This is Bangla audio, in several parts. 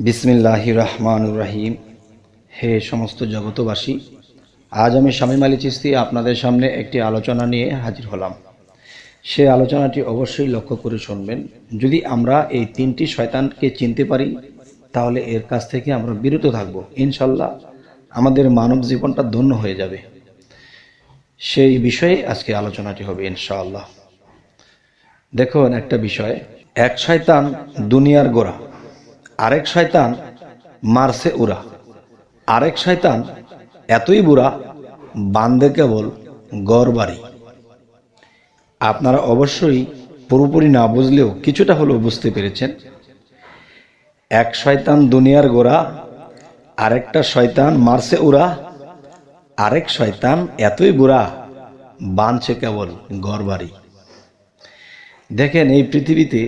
বিসমিল্লাহির রহমানুর রহিম। হে সমস্ত জগতবাসী, আজ আমি শামীম আলী চিশতি আপনাদের সামনে একটি আলোচনা নিয়ে হাজির হলাম। সে আলোচনাটি অবশ্যই লক্ষ্য করে শুনবেন। যদি আমরা এই তিনটি শয়তানকে চিনতে পারি তাহলে এর কাছ থেকে আমরা বিরত থাকব, ইনশাল্লাহ আমাদের মানব জীবনটা ধন্য হয়ে যাবে। সেই বিষয়ে আজকে আলোচনাটি হবে ইনশাআল্লাহ। দেখুন, একটা বিষয়, এক শয়তান দুনিয়ার গোড়া, আরেক শয়তান মারছে উড়া, আরেক শয়তান এতই বুড়া বান্দে কেবল গড় বাড়ি। আপনারা অবশ্যই পুরোপুরি না বুঝলেও কিছুটা হলেও বুঝতে পেরেছেন। এক শয়তান দুনিয়ার গোড়া, আরেকটা শয়তান মারছে উড়া, আরেক শয়তান এতই বুড়া বাঁধছে কেবল গড় বাড়ি। দেখেন, এই পৃথিবীতে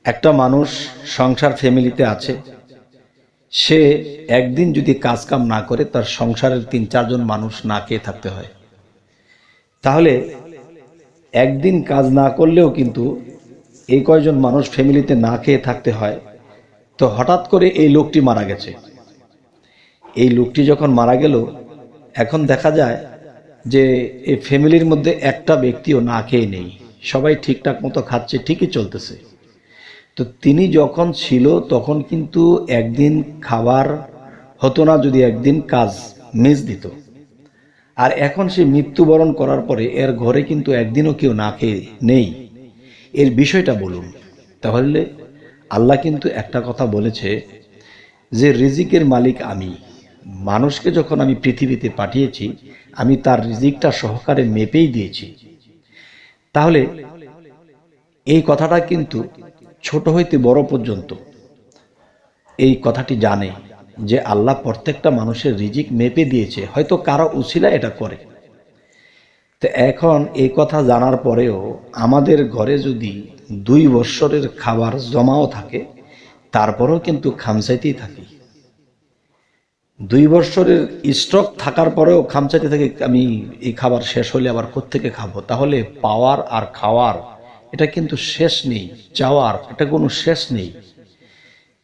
একটা মানুষ সংসার ফ্যামিলিতে আছে, সে একদিন যদি কাজ কাম না করে তার সংসারের ৩-৪ জন মানুষ না খেয়ে থাকতে হয়। তাহলে একদিন কাজ না করলেও কিন্তু এই কয়জন মানুষ ফ্যামিলিতে না খেয়ে থাকতে হয়। তো হঠাৎ করে এই লোকটি মারা গেছে। এই লোকটি যখন মারা গেল, এখন দেখা যায় যে এই ফ্যামিলির মধ্যে একটা ব্যক্তিও না খেয়ে নেই, সবাই ঠিকঠাক মতো খাচ্ছে, ঠিকই চলতেছে। তো তিনি যখন ছিল তখন কিন্তু একদিন খাবার হতো না যদি একদিন কাজ মিস দিত। আর এখন সে মৃত্যুবরণ করার পরে এর ঘরে কিন্তু একদিনও কেউ না খেয়ে নেই। এর বিষয়টা বলুন। তাহলে আল্লাহ কিন্তু একটা কথা বলেছে যে রিজিকের মালিক আমি। মানুষকে যখন আমি পৃথিবীতে পাঠিয়েছি, আমি তার রিজিকটা সহকারে মেপেই দিয়েছি। তাহলে এই কথাটা কিন্তু ছোট হইতে বড় পর্যন্ত এই কথাটি জানে যে আল্লাহ প্রত্যেকটা মানুষের রিজিক মেপে দিয়েছে, হয়তো কারো উছিলা এটা করে। তো এখন এই কথা জানার পরেও আমাদের ঘরে যদি 2 বছরের খাবার জমাও থাকে, তারপরেও কিন্তু খামচাইতেই থাকি। 2 বছরের স্টক থাকার পরেও খামচাইতে থাকি, আমি এই খাবার শেষ হলে আবার কোত্থেকে খাবো। তাহলে পাওয়ার আর খাওয়ার এটা কিন্তু শেষ নেই, চাওয়ার এটা কোনো শেষ নেই।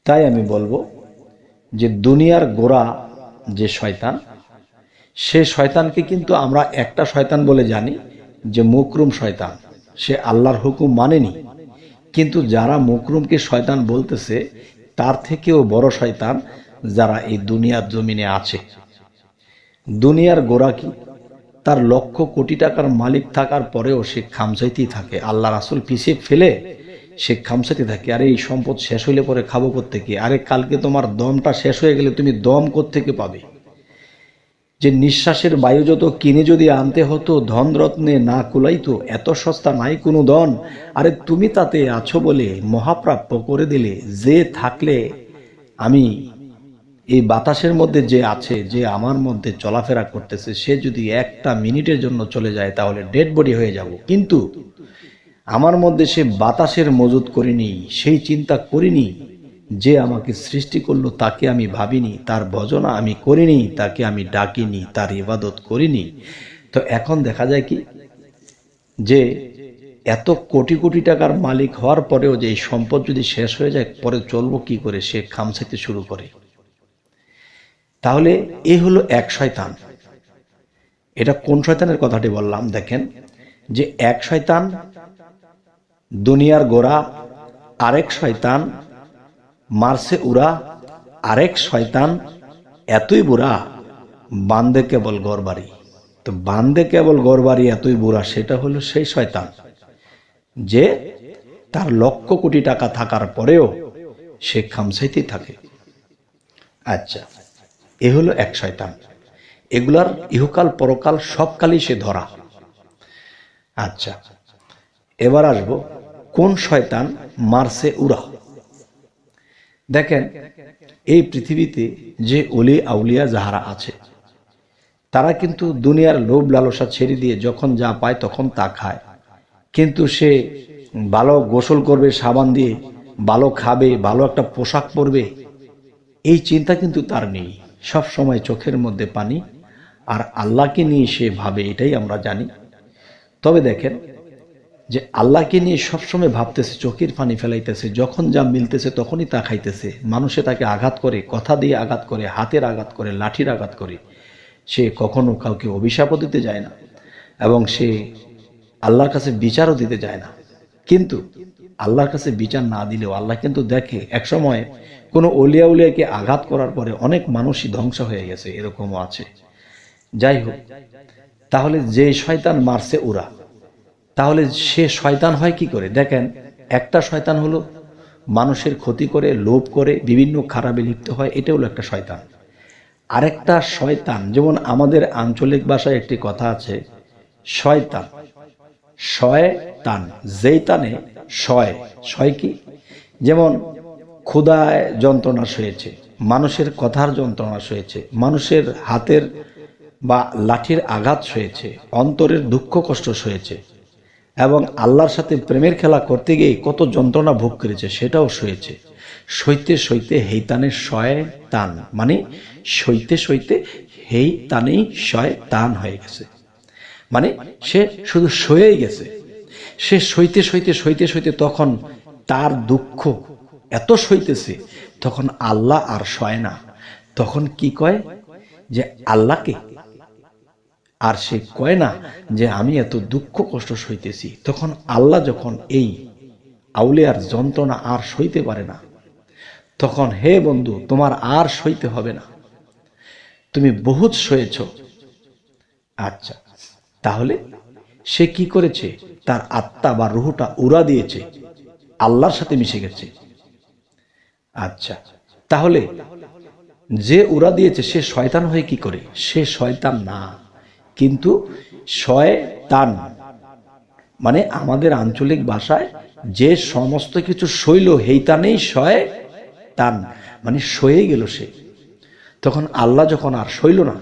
তাই আমি বলবো যে দুনিয়ার গোড়া যে শয়তান, সে শয়তানকে কিন্তু আমরা একটা শয়তান বলে জানি যে মুকরুম শয়তান। সে আল্লাহর হুকুম মানেনি, কিন্তু যারা মুকরুমকে শয়তান বলতেছে তার থেকেও বড় শয়তান যারা এই দুনিয়ার জমিনে আছে। দুনিয়ার গোড়া কি? তার লক্ষ কোটি টাকার মালিক থাকার পরেও সে খামচাইতেই থাকে, আল্লাহ রাসূল পিছিয়ে ফেলে সে খামচাইতে থাকে। আরে এই সম্পদ শেষ হইলে পরে খাবো কোত্থেকে? আরে কালকে তোমার দমটা শেষ হয়ে গেলে তুমি দম কোত্থেকে পাবে? যে নিঃশ্বাসের বায়ু যত কিনে যদি আনতে হতো, ধন রত্নে না কুলাইতো, এত সস্তা নাই কোনো ধন। আরে তুমি তাতে আছো বলে মহাপ্রাপ্য করে দিলে। যে থাকলে আমি এই বাতাসের মধ্যে যে আছে, যে আমার মধ্যে চলাফেরা করতেছে, সে যদি একটা মিনিটের জন্য চলে যায় তাহলে ডেড বডি হয়ে যাব। কিন্তু আমার মধ্যে সে বাতাসের মজুদ করিনি, সেই চিন্তা করিনি। যে আমাকে সৃষ্টি করলো তাকে আমি ভাবিনি, তার ভজনা আমি করিনি, তাকে আমি ডাকিনি, তার ইবাদত করিনি। তো এখন দেখা যায় কি, যে এত কোটি কোটি টাকার মালিক হওয়ার পরেও যে এই সম্পদ যদি শেষ হয়ে যায়, পরে চলবো কি করে? সে খামচাইতে শুরু করে। তাহলে এই হলো এক শয়তান। এটা কোন শয়তানের কথাটি বললাম? দেখেন, যে এক শয়তান দুনিয়ার গোড়া, আরেক শয়তান মারছে উড়া, আরেক শয়তান এতই বুড়া বান্দে কেবল ঘর বাড়ি। তো বান্দে কেবল ঘর বাড়ি এতই বুড়া, সেটা হলো সেই শয়তান যে তার লক্ষ কোটি টাকা থাকার পরেও সে খামচাইতেই থাকে। আচ্ছা, এ হলো এক শয়তান। এগুলার ইহকাল পরকাল সবকালই সে ধরা। আচ্ছা, এবার আসবো কোন শয়তান মারছে উড়া। দেখেন, এই পৃথিবীতে যে ওলি আউলিয়া যাহারা আছে, তারা কিন্তু দুনিয়ার লোভ লালসা ছেড়ে দিয়ে যখন যা পায় তখন তা খায়। কিন্তু সে ভালো গোসল করবে সাবান দিয়ে, ভালো খাবে, ভালো একটা পোশাক পরবে, এই চিন্তা কিন্তু তার নেই। সব সময় চোখের মধ্যে পানি আর আল্লাহকে নিয়ে সে ভাবে, এটাই আমরা জানি। তবে দেখেন, যে আল্লাহকে নিয়ে সবসময় ভাবতেছে, চোখের পানি ফেলাইতেছে, যখন যা মিলতেছে তখনই তা খাইতেছে, মানুষে তাকে আঘাত করে, কথা দিয়ে আঘাত করে, হাতের আঘাত করে, লাঠির আঘাত করে, সে কখনো কাউকে অভিশাপও দিতে যায় না এবং সে আল্লাহর কাছে বিচারও দিতে যায় না। কিন্তু আল্লাহর কাছে বিচার না দিলেও আল্লাহ কিন্তু দেখে, একসময় কোনো অলিয়া উলিয়াকে আঘাত করার পরে অনেক মানুষই ধ্বংস হয়ে গেছে, এরকমও আছে। যাই হোক, তাহলে যে শয়তান মারছে ওরা, তাহলে সে শয়তান হয় কি করে? দেখেন, একটা শয়তান হলো মানুষের ক্ষতি করে, লোভ করে, বিভিন্ন খারাপে লিপ্ত হয়, এটা হলো একটা শয়তান। আরেকটা শয়তান, যেমন আমাদের আঞ্চলিক ভাষায় একটি কথা আছে, শয়তান, শয়তান, যেই টানে শয়, শয় কি? যেমন ক্ষুধায় যন্ত্রণা সয়েছে, মানুষের কথার যন্ত্রণা সয়েছে, মানুষের হাতের বা লাঠির আঘাত সয়েছে, অন্তরের দুঃখ কষ্ট সয়েছে, এবং আল্লাহর সাথে প্রেমের খেলা করতে গিয়ে কত যন্ত্রণা ভোগ করেছে, সেটাও সয়েছে। সইতে সইতে হেইতানের শয়তান, মানে সইতে সইতে হেইতানেই শয়তান হয়ে গেছে, মানে সে শুধু সয়েই গেছে। সে সইতে সইতে সইতে সইতে তখন তার দুঃখ এত সইতেছে, তখন আল্লাহ আর সয় না, তখন কি কয় যে আল্লাহকে, আর সে কয় না যে আমি এত দুঃখ কষ্ট সইতেছি। তখন আল্লাহ যখন এই আউলিয়ার যন্ত্রণা আর সইতে পারে না, তখন হে বন্ধু, তোমার আর সইতে হবে না, তুমি বহুত সয়েছ। আচ্ছা, তাহলে সে কি করেছে? তার আত্মা বা রুহটা উড়া দিয়েছে, আল্লাহর সাথে মিশে গেছে। আচ্ছা, তাহলে যে উড়া দিয়েছে সে শয়তান হয়ে কি করে? সে শয়তান না, কিন্তু শয়তান মানে আমাদের আঞ্চলিক ভাষায় যে সমস্ত কিছু সইল, হেইতানেই শয়তান, মানে সয়ে গেল সে। তখন আল্লাহ যখন আর সইল না,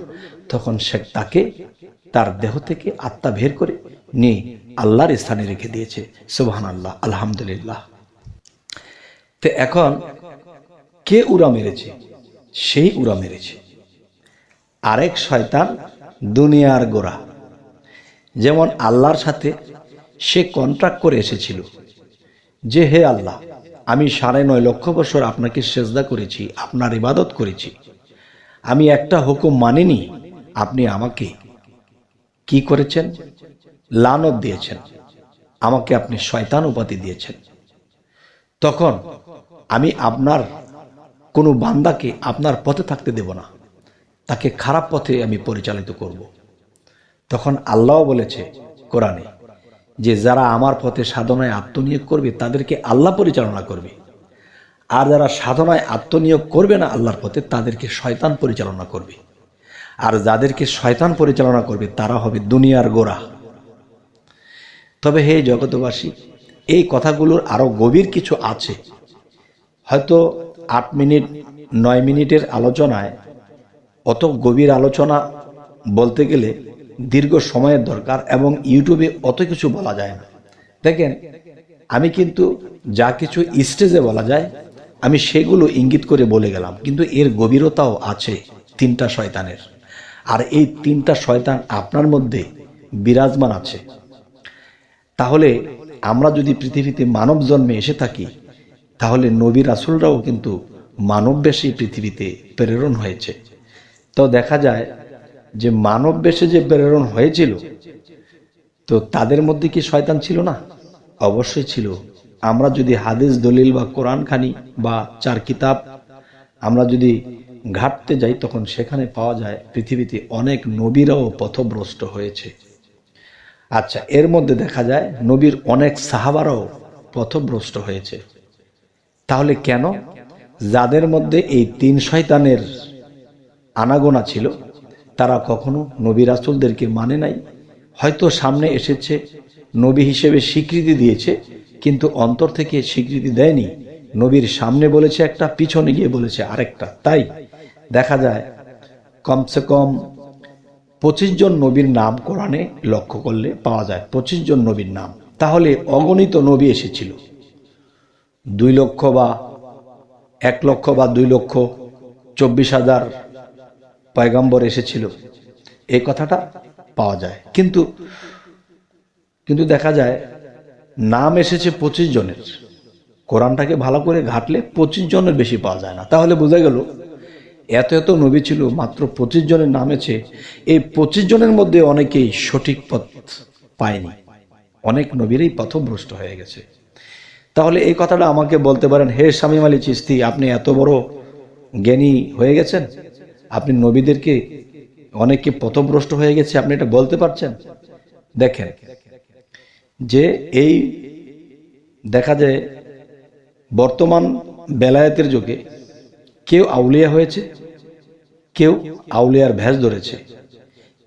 তখন সে তাকে তার দেহ থেকে আত্মা বের করে নিয়ে আল্লাহর স্থানে রেখে দিয়েছে। সুবহানাল্লাহ, আলহামদুলিল্লাহ। তো এখন কে উড়া মেরেছে? সেই উড়া মেরেছে আরেক শয়তান, দুনিয়ার গোড়া। যেমন আল্লাহর সাথে সে কন্ট্রাক্ট করে এসেছিল যে হে আল্লাহ, আমি 9.5 লক্ষ বছর আপনাকে সেজদা করেছি, আপনার ইবাদত করেছি, আমি একটা হুকুম মানিনি, আপনি আমাকে কি করেছেন? লানত দিয়েছেন, আমাকে আপনি শয়তান উপাধি দিয়েছেন। তখন আমি আপনার কোনো বান্দাকে আপনার পথে থাকতে দেব না, তাকে খারাপ পথে আমি পরিচালিত করব। তখন আল্লাহ বলেছে কোরআনে যে যারা আমার পথে সাধনায় আত্মনিয়োগ করবে তাদেরকে আল্লাহ পরিচালনা করবে, আর যারা সাধনায় আত্মনিয়োগ করবে না আল্লাহর পথে, তাদেরকে শয়তান পরিচালনা করবে। আর যাদেরকে শয়তান পরিচালনা করবে তারা হবে দুনিয়ার গোড়া। তবে হে জগতবাসী, এই কথাগুলোর আরো গভীর কিছু আছে, হয়তো 8 মিনিট 9 মিনিটের আলোচনায় অত গভীর আলোচনা বলতে গেলে দীর্ঘ সময়ের দরকার, এবং ইউটিউবে অত কিছু বলা যায় না। দেখেন, আমি কিন্তু যা কিছু স্টেজে বলা যায় আমি সেগুলো ইঙ্গিত করে বলে গেলাম, কিন্তু এর গভীরতাও আছে 3টা শয়তানের, আর এই 3টা শয়তান আপনার মধ্যে বিরাজমান আছে। তাহলে আমরা যদি পৃথিবীতে মানব জন্মে এসে থাকি, তাহলে নবী রাসূলরাও কিন্তু মানব বেশে পৃথিবীতে প্রেরণ হয়েছে। তো দেখা যায় যে মানব বেশে যে প্রেরণ হয়েছিল, তো তাদের মধ্যে কি শয়তান ছিল না? অবশ্যই ছিল। আমরা যদি হাদিস দলিল বা কোরআন খানি বা 4 কিতাব আমরা যদি ঘাটতে যাই, তখন সেখানে পাওয়া যায় পৃথিবীতে অনেক নবীরাও পথভ্রষ্ট হয়েছে। আচ্ছা, এর মধ্যে দেখা যায় নবীর অনেক সাহাবারাও পথভ্রষ্ট হয়েছে। তাহলে কেন? যাদের মধ্যে এই 3 শয়তানের আনাগোনা ছিল, তারা কখনো নবী রাসূলদেরকে মানে নাই। হয়তো সামনে এসেছে, নবী হিসেবে স্বীকৃতি দিয়েছে, কিন্তু অন্তর থেকে স্বীকৃতি দেয়নি। নবীর সামনে বলেছে একটা, পিছনে গিয়ে বলেছে আরেকটা। তাই দেখা যায় কমসে কম 25 জন নবীর নাম কোরআনে লক্ষ্য করলে পাওয়া যায়, 25 জন নবীর নাম। তাহলে অগণিত নবী এসেছিল, 2 লক্ষ বা 1 লক্ষ বা 2 লক্ষ 24,000 পয়গম্বর এসেছিল, এই কথাটা পাওয়া যায়। কিন্তু দেখা যায় নাম এসেছে 25 জনের। কোরআনটাকে ভালো করে ঘাটলে 25 জনের বেশি পাওয়া যায় না। তাহলে বোঝা গেল এত এত নবী ছিল, মাত্র 25 জনের নাম আছে। এই 25 জনের মধ্যে অনেকেই সঠিক পথ পায়নি, অনেক নবীরই পথভ্রষ্ট হয়ে গেছে। তাহলে এই কথাটা আমাকে বলতে পারেন, হে শামীম আলী চিশতি, আপনি এত বড় জ্ঞানী হয়ে গেছেন, আপনি নবীদেরকে অনেকে পথভ্রষ্ট হয়ে গেছে, আপনি এটা বলতে পারছেন? দেখেন যে এই দেখা যায় বর্তমান বেলায়েতের যুগে কেউ আউলিয়া হয়েছে, কেউ আউলিয়ার ভেষ ধরেছে,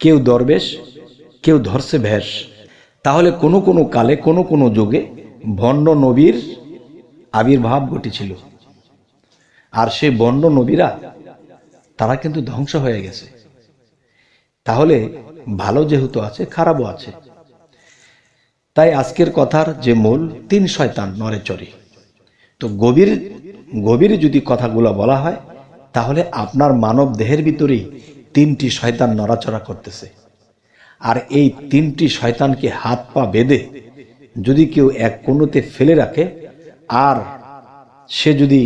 কেউ দরবেশ, কেউ ধরছে ভেষ। তাহলে কোনো কোনো কালে কোনো কোনো যুগে ভণ্ড নবীর আবির্ভাব ঘটেছিল, আর সেই ভণ্ড নবীরা তারা কিন্তু ধ্বংস হয়ে গেছে। তাহলে ভালো যেহেতু আছে, খারাপও আছে। তাই আজকের কথার যে মূল, 3 শয়তান নরে চড়ে। তো গভীরে যদি কথাগুলো বলা হয়, তাহলে আপনার মানব দেহের ভিতরেই 3টি শয়তান নড়াচড়া করতেছে। আর এই 3টি শয়তানকে হাত পা বেঁধে যদি কেউ এক কোণতে ফেলে রাখে, আর সে যদি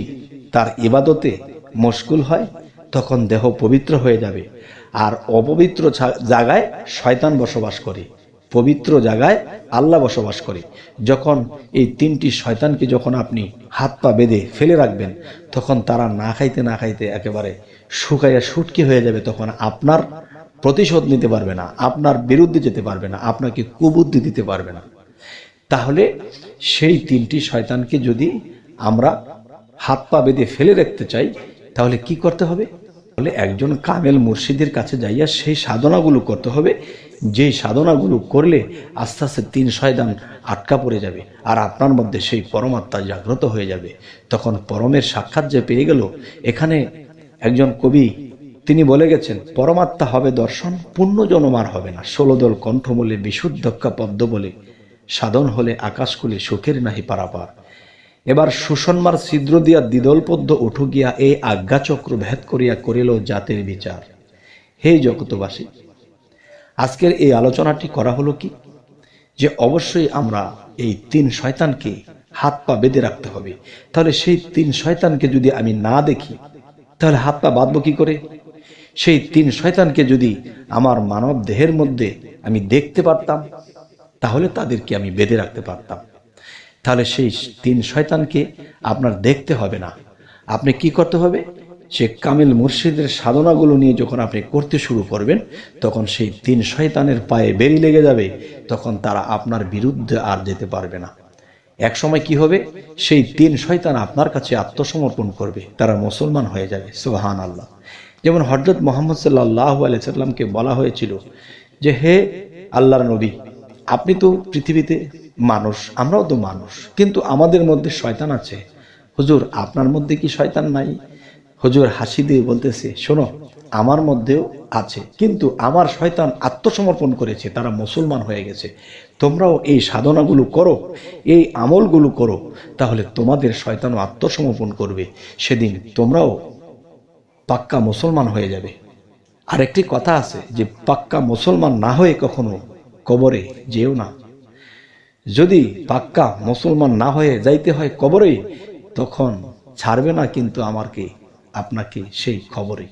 তার ইবাদতে মশগুল হয়, তখন দেহ পবিত্র হয়ে যাবে। আর অপবিত্র জায়গায় শয়তান বসবাস করে, পবিত্র জায়গায় আল্লাহ বসবাস করে। যখন এই 3টি শয়তানকে যখন আপনি হাত পা বেঁধে ফেলে রাখবেন, তখন তারা না খাইতে না খাইতে একেবারে শুকাইয়া শুটকি হয়ে যাবে। তখন আপনার প্রতিশোধ নিতে পারবে না, আপনার বিরুদ্ধে যেতে পারবে না, আপনাকে কুবুদ্ধি দিতে পারবে না। তাহলে সেই 3টি শয়তানকে যদি আমরা হাত পা বেঁধে ফেলে রাখতে চাই, তাহলে কি করতে হবে? তাহলে একজন কামেল মুর্শিদের কাছে যাইয়া সেই সাধনাগুলো করতে হবে, যেই সাধনাগুলো করলে আস্তে আস্তে 3 শয়তান আটকা পড়ে যাবে, আর আপনার মধ্যে সেই পরমাত্মা জাগ্রত হয়ে যাবে। তখন পরমের সাক্ষাৎ যে পেয়ে গেল। এখানে একজন কবি তিনি বলে গেছেন, পরমাত্মা হবে দর্শন, পুণ্য জনমার হবে না। 16 দল কণ্ঠমূলে বিশুদ্ধক্ষা পদ্ম বলে, সাধন হলে আকাশকুলে সুখের নাহি পারাপার। এবার সুষন্মার ছিদ্র দিয়া দ্বিদল পদ্ম উঠু গিয়া, এই আজ্ঞাচক্র ভেদ করিয়া করিল জাতের বিচার। হে জগতবাসী, আজকের এই আলোচনাটি করা হলো কি, যে অবশ্যই আমরা এই 3 শয়তানকে হাত পা বেঁধে রাখতে হবে। তাহলে সেই 3 শয়তানকে যদি আমি না দেখি, তাহলে হাত পা বাঁধবো কি করে? সেই 3 শয়তানকে যদি আমার মানব দেহের মধ্যে আমি দেখতে পারতাম, তাহলে তাদেরকে আমি বেঁধে রাখতে পারতাম। তাহলে সেই 3 শয়তানকে আপনার দেখতে হবে না, আপনি কি করতে হবে? সে কামিল মুর্শিদের সাধনাগুলো নিয়ে যখন আপনি করতে শুরু করবেন, তখন সেই 3 শয়তানের পায়ে বেরি লেগে যাবে। তখন তারা আপনার বিরুদ্ধে আর যেতে পারবে না। এক সময় কি হবে? সেই 3 শয়তান আপনার কাছে আত্মসমর্পণ করবে, তারা মুসলমান হয়ে যাবে। সুবহানাল্লাহ। যেমন হযরত মুহাম্মদ সাল্লাল্লাহু আলাইহি সাল্লামকে বলা হয়েছিল যে, হে আল্লাহর নবী, আপনি তো পৃথিবীতে মানুষ, আমরাও তো মানুষ, কিন্তু আমাদের মধ্যে শয়তান আছে। হুজুর, আপনার মধ্যে কি শয়তান নাই? হুজুর হাসি দিয়ে বলতেছে, শোনো, আমার মধ্যেও আছে, কিন্তু আমার শয়তান আত্মসমর্পণ করেছে, তারা মুসলমান হয়ে গেছে। তোমরাও এই সাধনাগুলো করো, এই আমলগুলো করো, তাহলে তোমাদের শয়তানও আত্মসমর্পণ করবে। সেদিন তোমরাও পাক্কা মুসলমান হয়ে যাবে। আর একটি কথা আছে যে, পাক্কা মুসলমান না হয়ে কখনো কবরে যেও না। যদি পাক্কা মুসলমান না হয়ে যাইতে হয় কবরে, তখন ছাড়বে না কিন্তু আমাকে আপনাকে সেই খবরে।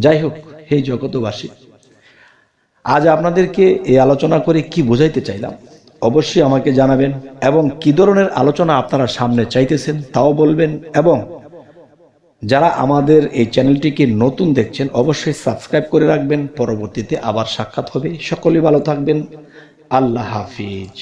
যাই হোক, হে জগতবাসী, আজ আপনাদেরকে এই আলোচনা করে কি বোঝাইতে চাইলাম অবশ্যই আমাকে জানাবেন, এবং কি ধরনের আলোচনা আপনারা সামনে চাইতেছেন তাও বলবেন। এবং যারা আমাদের এই চ্যানেলটিকে নতুন দেখছেন, অবশ্যই সাবস্ক্রাইব করে রাখবেন। পরবর্তীতে আবার সাক্ষাৎ হবে। সকলেই ভালো থাকবেন। আল্লাহ হাফিজ।